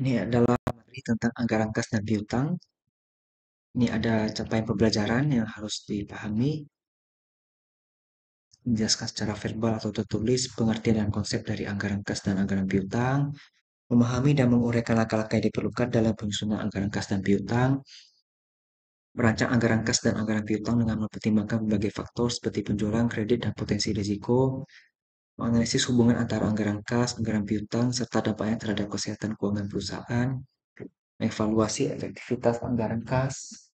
Ini adalah materi tentang anggaran kas dan piutang. Ini ada capaian pembelajaran yang harus dipahami, menjelaskan secara verbal atau tertulis pengertian dan konsep dari anggaran kas dan anggaran piutang, memahami dan menguraikan langkah-langkah yang diperlukan dalam penyusunan anggaran kas dan piutang, merancang anggaran kas dan anggaran piutang dengan mempertimbangkan berbagai faktor seperti penjualan, kredit, dan potensi risiko, menganalisis hubungan antara anggaran kas, anggaran piutang, serta dampaknya terhadap kesehatan keuangan perusahaan, mengevaluasi efektivitas anggaran kas,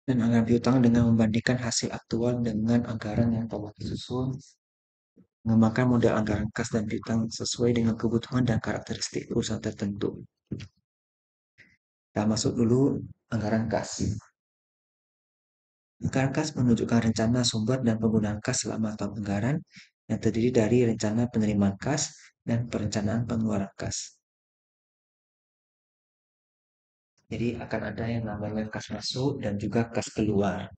dan anggaran piutang dengan membandingkan hasil aktual dengan anggaran yang telah disusun, mengembangkan model anggaran kas dan piutang sesuai dengan kebutuhan dan karakteristik perusahaan tertentu. Kita masuk dulu anggaran kas. Anggaran kas menunjukkan rencana sumber dan penggunaan kas selama tahun anggaran yang terdiri dari rencana penerimaan kas dan perencanaan pengeluaran kas. Jadi akan ada yang namanya kas masuk dan juga kas keluar.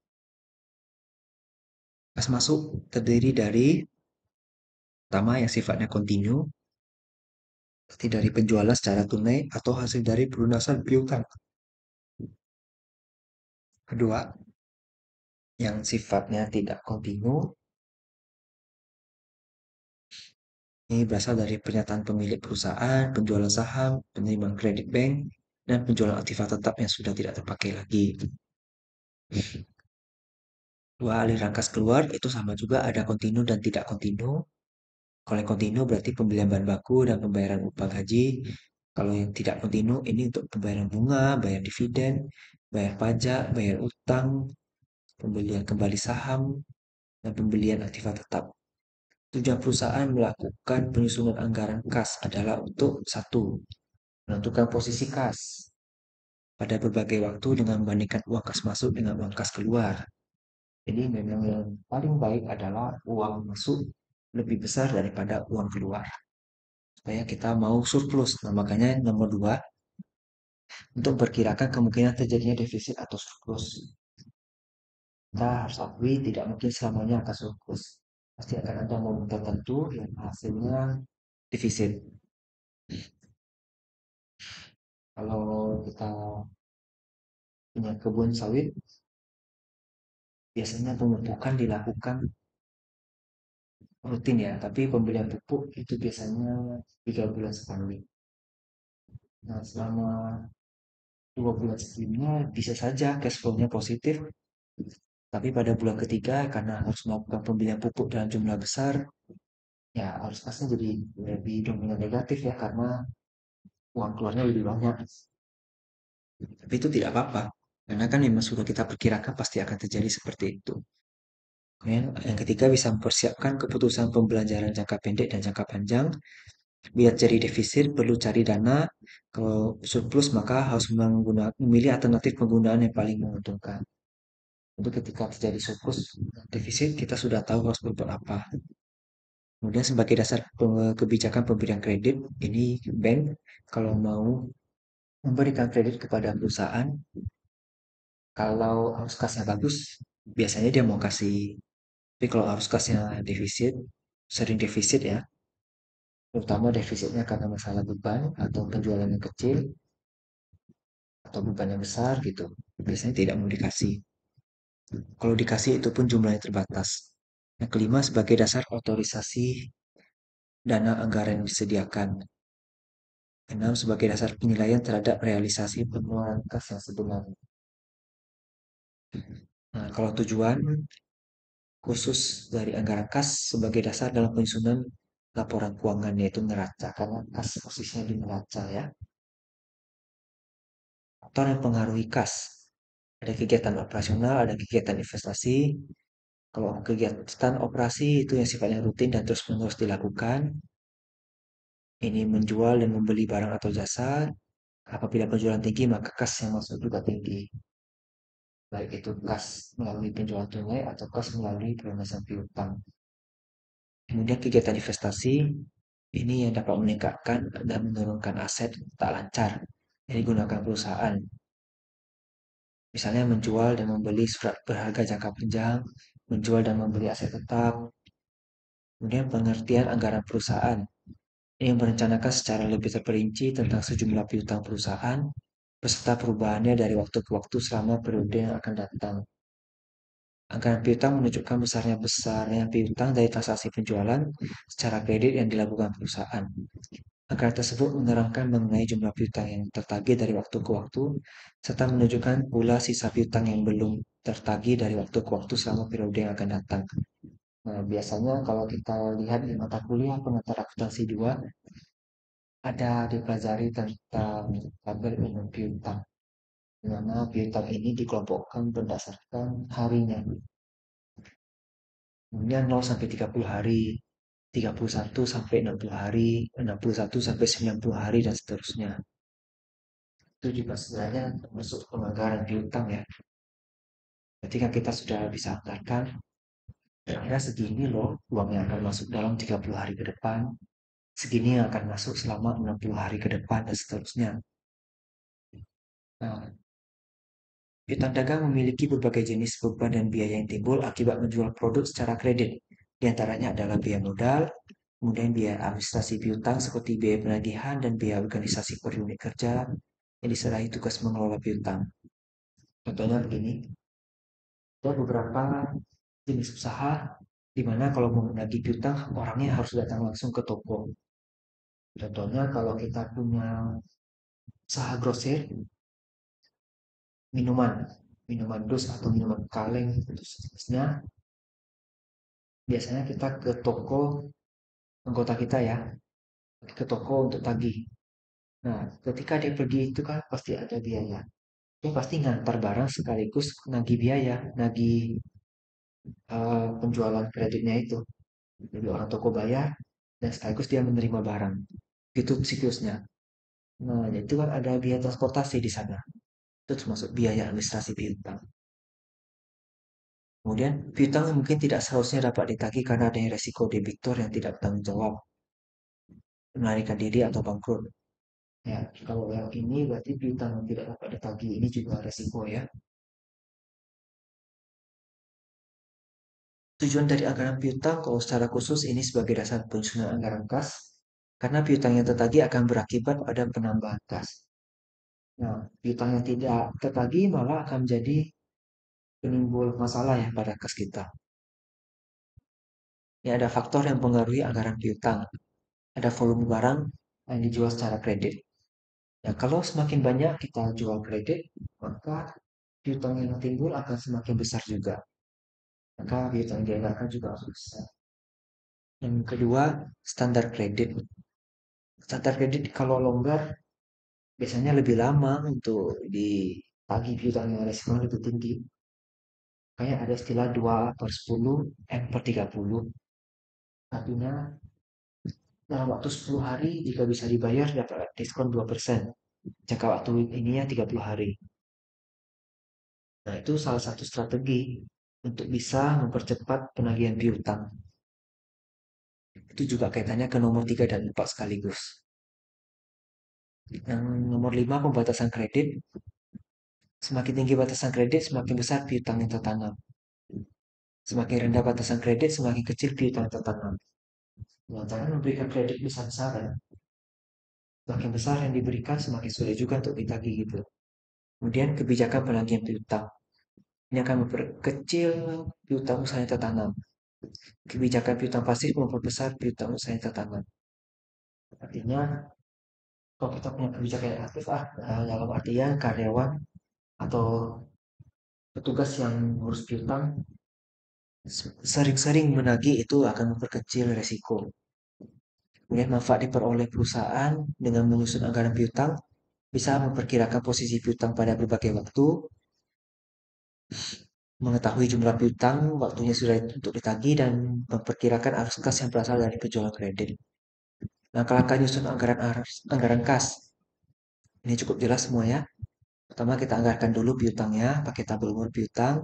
Kas masuk terdiri dari pertama yang sifatnya kontinu, seperti dari penjualan secara tunai atau hasil dari pelunasan piutang. Kedua, yang sifatnya tidak kontinu, ini berasal dari pernyataan pemilik perusahaan, penjualan saham, penerimaan kredit bank, dan penjualan aktiva tetap yang sudah tidak terpakai lagi. Dua, aliran kas keluar itu sama juga ada kontinu dan tidak kontinu. Kalau yang kontinu berarti pembelian bahan baku dan pembayaran upah gaji. Kalau yang tidak kontinu ini untuk pembayaran bunga, bayar dividen, bayar pajak, bayar utang, pembelian kembali saham, dan pembelian aktiva tetap. Tujuan perusahaan melakukan penyusunan anggaran kas adalah untuk satu, menentukan posisi kas pada berbagai waktu dengan membandingkan uang kas masuk dengan uang kas keluar. Jadi memang yang paling baik adalah uang masuk lebih besar daripada uang keluar. Supaya kita mau surplus. Nah, makanya nomor dua, untuk perkirakan kemungkinan terjadinya defisit atau surplus. Kita harus akui tidak mungkin selamanya akan surplus. Pasti akan ada momen tertentu yang hasilnya defisit. Kalau kita punya kebun sawit, biasanya pemupukan dilakukan rutin ya, tapi pembelian pupuk itu biasanya 3 bulan sekali. Nah, selama 2 bulan sebelumnya bisa saja cash flow-nya positif, tapi pada bulan ketiga karena harus melakukan pembelian pupuk dalam jumlah besar, ya arus kasnya jadi lebih dominan negatif ya karena uang keluarnya lebih banyak. Tapi itu tidak apa-apa, karena kan memang sudah kita perkirakan pasti akan terjadi seperti itu. Kemudian yang ketiga bisa mempersiapkan keputusan pembelajaran jangka pendek dan jangka panjang. Bila jadi defisit perlu cari dana, kalau surplus maka harus memilih alternatif penggunaan yang paling menguntungkan. Untuk ketika terjadi surplus defisit kita sudah tahu harus berbuat apa. Kemudian sebagai dasar kebijakan pemberian kredit, ini bank kalau mau memberikan kredit kepada perusahaan, kalau arus kasnya bagus, biasanya dia mau kasih. Tapi kalau arus kasnya defisit, sering defisit ya, terutama defisitnya karena masalah beban atau penjualan yang kecil atau beban yang besar gitu, biasanya tidak mau dikasih. Kalau dikasih itu pun jumlahnya terbatas. Yang kelima sebagai dasar otorisasi dana anggaran yang disediakan. Enam sebagai dasar penilaian terhadap realisasi pengeluaran kas yang sebenarnya. Nah, kalau tujuan khusus dari anggaran kas sebagai dasar dalam penyusunan laporan keuangan yaitu neraca karena kas posisinya di neraca ya. Faktor yang mempengaruhi kas. Ada kegiatan operasional, ada kegiatan investasi. Kalau kegiatan operasi itu yang sifatnya rutin dan terus-menerus dilakukan. Ini menjual dan membeli barang atau jasa. Apabila penjualan tinggi, maka kas yang masuk juga tinggi. Baik itu kas melalui penjualan tunai atau kas melalui pelunasan piutang. Kemudian kegiatan investasi ini yang dapat meningkatkan dan menurunkan aset tak lancar yang digunakan perusahaan. Misalnya menjual dan membeli surat berharga jangka panjang, menjual dan membeli aset tetap, Kemudian pengertian anggaran perusahaan. Ini yang merencanakan secara lebih terperinci tentang sejumlah piutang perusahaan beserta perubahannya dari waktu ke waktu selama periode yang akan datang. Anggaran piutang menunjukkan besarnya piutang dari transaksi penjualan secara kredit yang dilakukan perusahaan. Anggaran tersebut menerangkan mengenai jumlah piutang yang tertagih dari waktu ke waktu, serta menunjukkan pula sisa piutang yang belum tertagih dari waktu ke waktu selama periode yang akan datang. Nah, biasanya kalau kita lihat di mata kuliah pengantar akuntansi 2, ada dipelajari tentang tabel umum piutang, di mana piutang ini dikelompokkan berdasarkan harinya. Kemudian 0 sampai 30 hari, 31 sampai 60 hari, 61 sampai 90 hari, dan seterusnya. Itu juga sebenarnya termasuk penganggaran piutang ya. Ketika kita sudah bisa anggarkan, kira-kira segini loh uang yang akan masuk dalam 30 hari ke depan, segini yang akan masuk selama 60 hari ke depan, dan seterusnya. Nah, piutang dagang memiliki berbagai jenis beban dan biaya yang timbul akibat menjual produk secara kredit. Di antaranya adalah biaya modal, kemudian biaya administrasi piutang seperti biaya penagihan dan biaya organisasi per unit kerja yang diserahi tugas mengelola piutang. Contohnya begini, ada beberapa jenis usaha di mana kalau mau menagih piutang orangnya harus datang langsung ke toko. Contohnya kalau kita punya usaha grosir, minuman, minuman dus atau minuman kaleng itu seterusnya, biasanya kita ke toko anggota kita ya, ke toko untuk tagih. Nah, ketika dia pergi itu kan pasti ada biaya. Dia pasti ngantar barang sekaligus nagih biaya, nagih penjualan kreditnya itu. Jadi orang toko bayar dan sekaligus dia menerima barang. Itu siklusnya. Nah, itu kan ada biaya transportasi di sana. Itu termasuk biaya administrasi piutang. Kemudian, piutang mungkin tidak seharusnya dapat ditagih karena adanya resiko debitur yang tidak bertanggung jawab, melarikan diri atau bangkrut. Ya, kalau yang ini berarti piutang yang tidak dapat ditagih ini juga resiko ya. Tujuan dari anggaran piutang kalau secara khusus ini sebagai dasar penyusunan anggaran kas, karena piutang yang tertagih akan berakibat pada penambahan kas. Nah, piutang yang tidak tertagih malah akan menjadi penimbul masalah ya pada kas kita. Ini ada faktor yang mempengaruhi anggaran piutang. Ada volume barang yang dijual secara kredit. Ya, kalau semakin banyak kita jual kredit, maka piutang yang timbul akan semakin besar juga. Maka piutang yang dianggarkan juga akan besar. Yang kedua, standar kredit. Standar kredit kalau longgar biasanya lebih lama untuk ditagih piutang yang resikonya lebih tinggi. Kayak ada istilah 2 per 10 M per 30. Artinya dalam waktu 10 hari jika bisa dibayar dapat diskon 2%. Jangka waktu ininya 30 hari. Nah, itu salah satu strategi untuk bisa mempercepat penagihan piutang. Itu juga kaitannya ke nomor 3 dan 4 sekaligus. Yang nomor 5 pembatasan kredit. Semakin tinggi batasan kredit, semakin besar piutang yang tertanam. Semakin rendah batasan kredit, semakin kecil piutang yang tertanam. Nah, jangan memberikan kredit besar-besaran. Semakin besar yang diberikan, semakin sulit juga untuk ditagih gitu. Kemudian kebijakan penagihan piutang. Ini akan memperkecil piutang usaha yang tertanam. Kebijakan piutang pasif memperbesar piutang usaha yang tertanam. Artinya, kalau kita punya kebijakan yang aktif, dalam artian karyawan atau petugas yang ngurus piutang sering-sering menagih itu akan memperkecil resiko. Kemudian manfaat diperoleh perusahaan dengan menyusun anggaran piutang bisa memperkirakan posisi piutang pada berbagai waktu, mengetahui jumlah piutang, waktunya sudah untuk ditagih, dan memperkirakan arus kas yang berasal dari penjualan kredit. Langkah-langkah nyusun anggaran kas. Ini cukup jelas semua ya. Pertama kita anggarkan dulu piutangnya, pakai tabel umur piutang.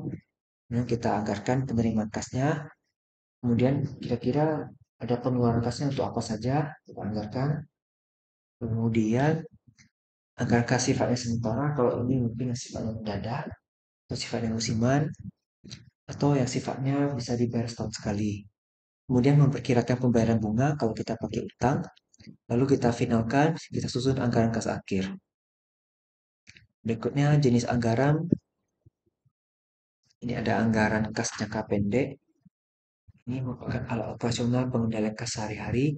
Kemudian kita anggarkan penerimaan kasnya. Kemudian kira-kira ada pengeluaran kasnya untuk apa saja, kita anggarkan. Kemudian anggaran kas sifatnya sementara, kalau ini mungkin yang sifatnya mendadak, atau sifatnya musiman, atau yang sifatnya bisa dibayar setahun sekali. kemudian memperkirakan pembayaran bunga kalau kita pakai utang, lalu kita finalkan, kita susun anggaran kas akhir. Berikutnya jenis anggaran, ini ada anggaran kas jangka pendek, ini merupakan alat operasional pengendalian kas sehari-hari,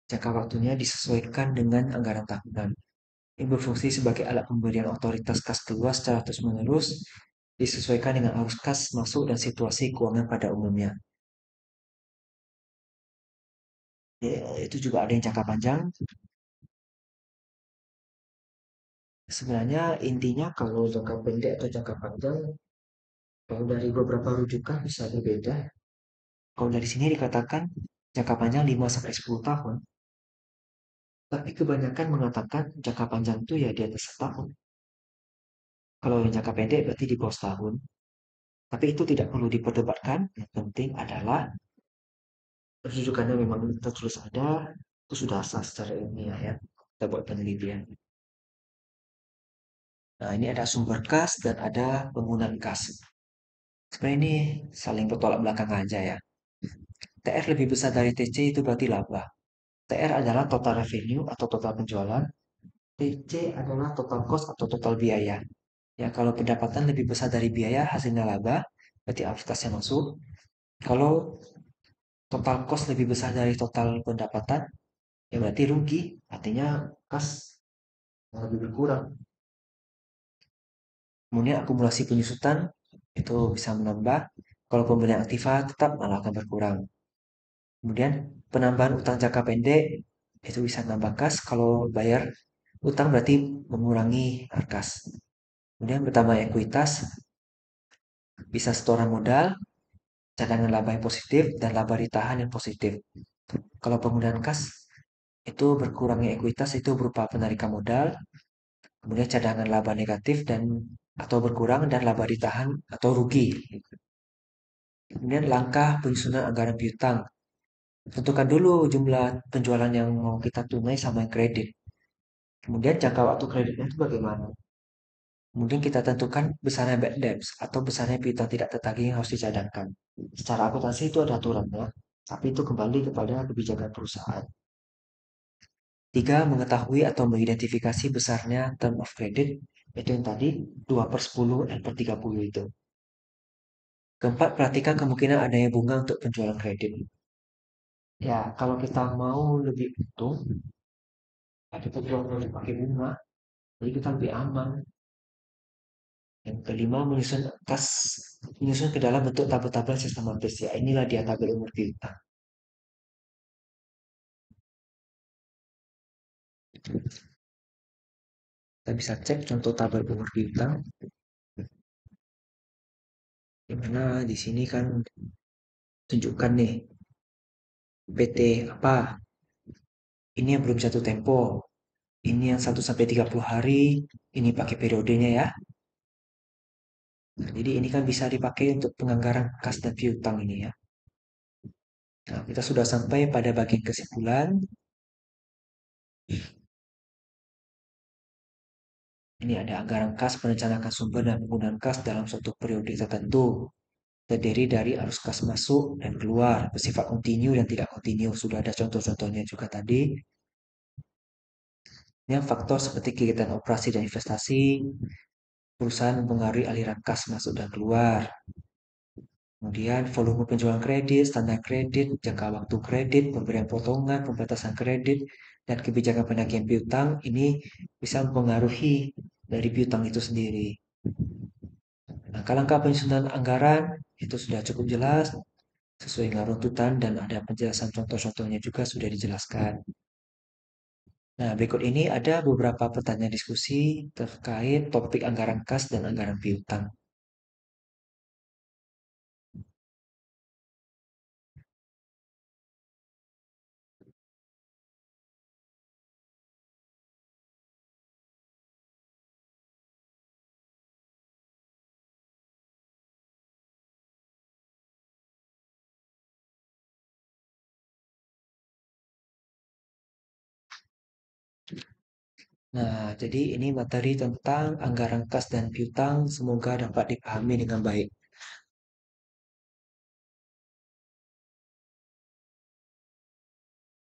jangka waktunya disesuaikan dengan anggaran tahunan. Ini berfungsi sebagai alat pemberian otoritas kas keluar secara terus-menerus, disesuaikan dengan arus kas masuk dan situasi keuangan pada umumnya. Ya, itu juga ada yang jangka panjang. Sebenarnya intinya kalau jangka pendek atau jangka panjang, kalau dari beberapa rujukan bisa berbeda. Kalau dari sini dikatakan jangka panjang 5 sampai 10 tahun, tapi kebanyakan mengatakan jangka panjang itu ya di atas setahun. Kalau yang jangka pendek berarti di bawah setahun. Tapi itu tidak perlu diperdebatkan. Yang penting adalah rujukannya memang tertulis ada, itu sudah sah secara ilmiah ya. Kita buat penelitian. Nah, ini ada sumber kas dan ada penggunaan kas. Sebenarnya ini saling bertolak belakang aja ya. TR lebih besar dari TC itu berarti laba. TR adalah total revenue atau total penjualan. TC adalah total cost atau total biaya. Ya, kalau pendapatan lebih besar dari biaya, hasilnya laba, berarti kasnya masuk. Kalau total cost lebih besar dari total pendapatan, ya berarti rugi. Artinya kas lebih berkurang. Kemudian akumulasi penyusutan itu bisa menambah. Kalau pembelian aktiva tetap malah akan berkurang. Kemudian penambahan utang jangka pendek itu bisa nambah kas. Kalau bayar utang berarti mengurangi kas. Kemudian bertambah ekuitas bisa setoran modal, cadangan laba yang positif, dan laba ditahan yang positif. Kalau penggunaan kas itu berkurangnya ekuitas itu berupa penarikan modal, kemudian cadangan laba negatif dan atau berkurang dan laba ditahan atau rugi. Kemudian langkah penyusunan anggaran piutang. Tentukan dulu jumlah penjualan yang mau kita tunai sama yang kredit. Kemudian jangka waktu kreditnya itu bagaimana? Kemudian kita tentukan besarnya bad debts atau besarnya piutang tidak tertagih yang harus dicadangkan. Secara akuntansi itu ada aturannya, tapi itu kembali kepada kebijakan perusahaan. Tiga, mengetahui atau mengidentifikasi besarnya term of credit, itu yang tadi 2 per 10 N per 30 itu. Keempat, perhatikan kemungkinan adanya bunga untuk penjualan kredit. Ya, kalau kita mau lebih untung, ya kita jual produk pakai bunga, jadi kita lebih aman. Yang kelima, menyusun ke dalam bentuk tabel-tabel sistematis. Ya, inilah dia tabel umur piutang. Kita bisa cek contoh tabel umur piutang, di mana di sini kan tunjukkan nih PT apa, ini yang belum jatuh tempo, ini yang 1 sampai 30 hari, ini pakai periodenya ya. Nah, jadi ini kan bisa dipakai untuk penganggaran kas dan piutang ini ya. Nah, kita sudah sampai pada bagian kesimpulan. Ini ada anggaran kas merencanakan sumber dan penggunaan kas dalam suatu periode tertentu. Terdiri dari arus kas masuk dan keluar, bersifat kontinu dan tidak kontinu. Sudah ada contoh-contohnya juga tadi. Yang faktor seperti kegiatan operasi dan investasi, perusahaan mempengaruhi aliran kas masuk dan keluar. Kemudian volume penjualan kredit, standar kredit, jangka waktu kredit, pemberian potongan, pembatasan kredit, dan kebijakan penagihan piutang ini bisa mempengaruhi dari piutang itu sendiri. Langkah-langkah penyusunan anggaran itu sudah cukup jelas, sesuai dengan runtutan dan ada penjelasan contoh-contohnya juga sudah dijelaskan. Nah, berikut ini ada beberapa pertanyaan diskusi terkait topik anggaran kas dan anggaran piutang. Nah, jadi ini materi tentang anggaran kas dan piutang. Semoga dapat dipahami dengan baik.